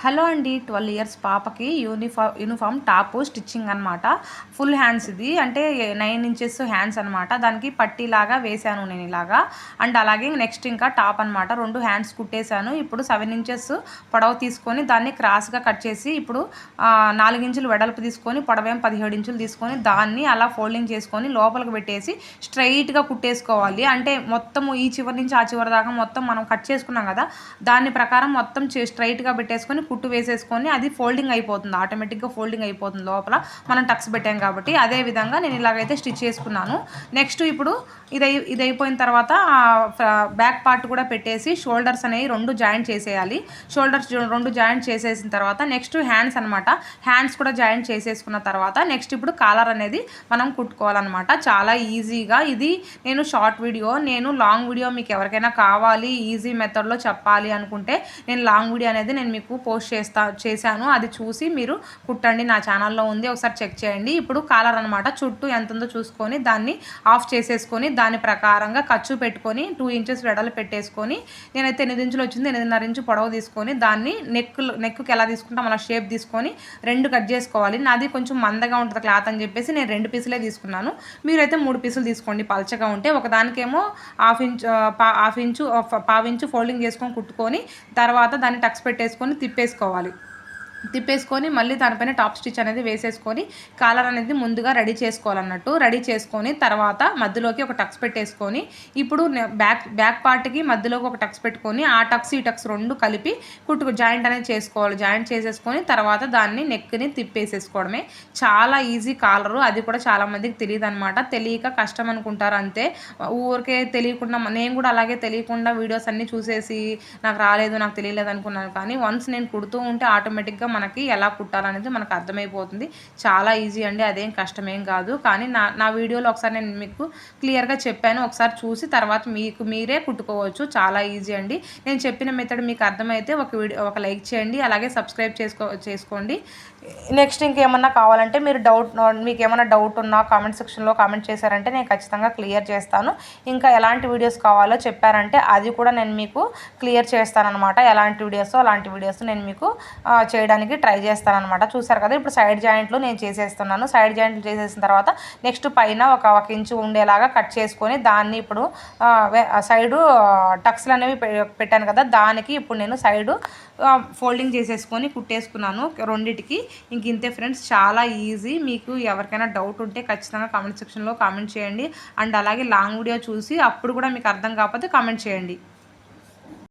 Hello అండి. 12 years పాపకి uniform top stitching అనమాట. ఫుల్ హ్యాండ్స్ ఇది. అంటే 9 ఇంచెస్ హ్యాండ్స్ అనమాట. దానికి పట్టీలాగా వేశాను నేను ఇలాగా. అండ్ అలాగే నెక్స్ట్ ఇంకా టాప్ అనమాట. 2 హ్యాండ్స్ కుట్టేశాను. ఇప్పుడు 7 ఇంచెస్ పొడవు తీసుకొని దాన్ని క్రాస్గా కట్ చేసి ఇప్పుడు 4 ఇంచులు వెడల్పు తీసుకొని పొడవేం 17 ఇంచులు తీసుకొని దాన్ని అలా ఫోల్డింగ్ చేసుకొని లోపలికి పెట్టేసి స్ట్రైట్గా కుట్టేసుకోవాలి. అంటే మొత్తము ఈ చివరి నుంచి ఆ చివరి దాకా మొత్తం మనం కట్ చేసుకున్నాం కదా, దాని ప్రకారం మొత్తం స్ట్రైట్గా పెట్టేసుకొని కుట్టు వేసేసుకొని అది ఫోల్డింగ్ అయిపోతుంది. ఆటోమేటిక్గా ఫోల్డింగ్ అయిపోతుంది లోపల మనం టక్స్ పెట్టాం కాబట్టి. అదే విధంగా నేను ఇలాగైతే స్టిచ్ చేసుకున్నాను. నెక్స్ట్ ఇప్పుడు ఇది అయిపోయిన తర్వాత బ్యాక్ పార్ట్ కూడా పెట్టేసి షోల్డర్స్ అనేవి 2 జాయింట్ చేసేయాలి. షోల్డర్స్ 2 జాయింట్ చేసేసిన తర్వాత నెక్స్ట్ హ్యాండ్స్ అనమాట. హ్యాండ్స్ కూడా జాయింట్ చేసేసుకున్న తర్వాత నెక్స్ట్ ఇప్పుడు కాలర్ అనేది మనం కుట్టుకోవాలన్నమాట. చాలా ఈజీగా. ఇది నేను షార్ట్ వీడియో, నేను లాంగ్ వీడియో మీకు ఎవరికైనా కావాలి ఈజీ మెథడ్లో చెప్పాలి అనుకుంటే నేను లాంగ్ వీడియో అనేది నేను మీకు పోస్ట్ చేశాను. అది చూసి మీరు కుట్టండి. నా ఛానల్లో ఉంది, ఒకసారి చెక్ చేయండి. ఇప్పుడు కాలర్ అనమాట. చుట్టూ ఎంత ఉందో చూసుకొని దాన్ని ఆఫ్ చేసేసుకొని దాని ప్రకారంగా ఖర్చు పెట్టుకొని 2 ఇంచెస్ వెడలు పెట్టేసుకొని నేనైతే 8 ఇంచులు వచ్చింది, 8.5 ఇంచు పొడవు తీసుకొని దాన్ని నెక్కి ఎలా తీసుకుంటాం అలా షేప్ తీసుకొని 2 కట్ చేసుకోవాలి. నాది కొంచెం మందగా ఉంటుంది క్లాత్ అని చెప్పేసి నేను 2 పీసులే తీసుకున్నాను. మీరైతే 3 పీసులు తీసుకోండి పలచగా ఉంటే. ఒకదానికేమో హాఫ్ ఇంచు పావు ఇంచు ఫోల్డింగ్ చేసుకొని కుట్టుకొని తర్వాత దాన్ని టక్స్ పెట్టేసుకొని తిప్పేసుకొని మళ్ళీ దానిపైన టాప్ స్టిచ్ అనేది వేసేసుకొని కాలర్ అనేది ముందుగా రెడీ చేసుకోవాలన్నట్టు. రెడీ చేసుకొని తర్వాత మధ్యలోకి ఒక టక్స్ పెట్టేసుకొని ఇప్పుడు బ్యాక్ పార్ట్కి మధ్యలోకి ఒక టక్స్ పెట్టుకొని ఆ టక్స్ ఈ టక్స్ 2 కలిపి జాయింట్ అనేది చేసుకోవాలి. జాయింట్ చేసేసుకొని తర్వాత దాన్ని నెక్ని తిప్పేసేసుకోవడమే. చాలా ఈజీ కాలరు. అది కూడా చాలామందికి తెలియదు అనమాట. తెలియక కష్టం అనుకుంటారు అంతే. ఊరికే తెలియకుండా నేను కూడా అలాగే తెలియకుండా వీడియోస్ అన్నీ చూసేసి నాకు రాలేదు, నాకు తెలియలేదు అనుకున్నాను. కానీ వన్స్ నేను కుడుతూ ఉంటే ఆటోమేటిక్గా మనకి ఎలా కుట్టాలనేది మనకు అర్థమైపోతుంది. చాలా ఈజీ అండి, అదేం కష్టమేం కాదు. కానీ నా వీడియోలో ఒకసారి నేను మీకు క్లియర్గా చెప్పాను. ఒకసారి చూసి తర్వాత మీరే కుట్టుకోవచ్చు. చాలా ఈజీ అండి. నేను చెప్పిన మెథడ్ మీకు అర్థమైతే ఒక లైక్ చేయండి, అలాగే సబ్స్క్రైబ్ చేసుకోండి. నెక్స్ట్ ఇంకేమన్నా కావాలంటే మీకు ఏమైనా డౌట్ ఉన్నా కామెంట్ సెక్షన్లో కామెంట్ చేశారంటే నేను ఖచ్చితంగా క్లియర్ చేస్తాను. ఇంకా ఎలాంటి వీడియోస్ కావాలో చెప్పారంటే అది కూడా నేను మీకు క్లియర్ చేస్తానన్నమాట. ఎలాంటి వీడియోస్ అలాంటి వీడియోస్ నేను మీకు చేయడానికి ట్రై చేస్తానన్నమాట. చూసారు కదా, ఇప్పుడు సైడ్ జాయింట్లు నేను చేసేస్తున్నాను. సైడ్ జాయింట్లు చేసేసిన తర్వాత నెక్స్ట్ పైన ఒక ఇంచు ఉండేలాగా కట్ చేసుకొని దాన్ని ఇప్పుడు సైడు టక్స్లు అనేవి పెట్టాను కదా, దానికి ఇప్పుడు నేను సైడు ఫోల్డింగ్ చేసేసుకొని కుట్టేసుకున్నాను రెండిటికి. ఇంతే ఫ్రెండ్స్, చాలా ఈజీ. మీకు ఎవరికైనా డౌట్ ఉంటే ఖచ్చితంగా కామెంట్ సెక్షన్లో కామెంట్ చేయండి. అండ్ అలాగే లాంగ్ వీడియో చూసి అప్పుడు కూడా మీకు అర్థం కాకపోతే కామెంట్ చేయండి.